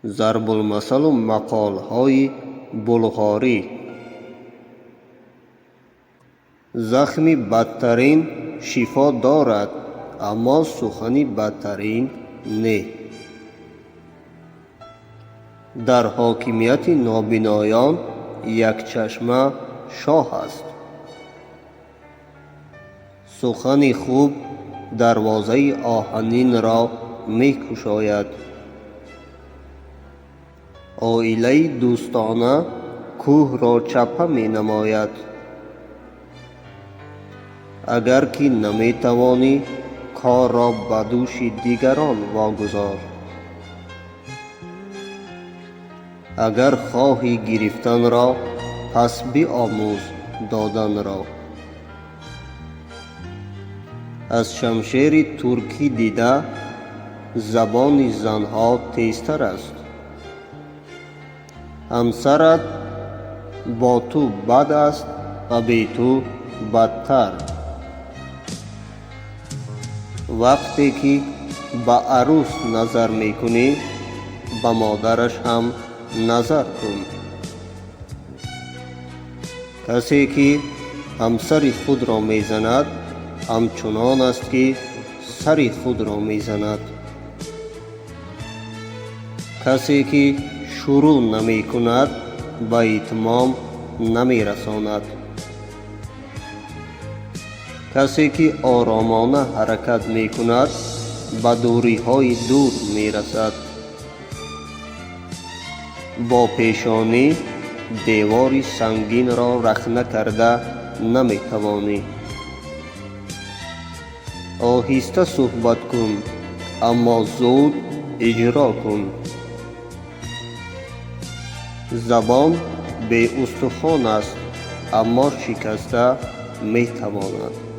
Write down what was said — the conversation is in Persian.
ضرب المثل مقال های بلغاری. زخمی بدترین شفا دارد اما سخنی بدترین نه. در حاکمیت نابینایان یک چشمه شاه است. سخن خوب دروازه آهنین را می گشاید. عائله دوستانه کوه را چپه می نماید. اگر که نمی توانی کار را به دوش دیگران واگذار. اگر خواهی گرفتن را پس بیاموز دادن را. از شمشیر ترکی دیده زبان زنها تیزتر است. همسرت با تو بد است و بی تو بدتر. وقتی که به عروس نظر میکنی به مادرش هم نظر کن. کسی که همسر خود را میزند همچنان است که سر خود را میزند. کسی که شروع نمی کند به اتمام نمی رساند. کسی که آرامانه حرکت می کند به دوری های دور می رسد. با پیشانی دیواری سنگین را رخنه کرده نمی توانی. آهسته صحبت کن اما زود اجرا کن. زبان بی استخوان است اما شکسته می تواند.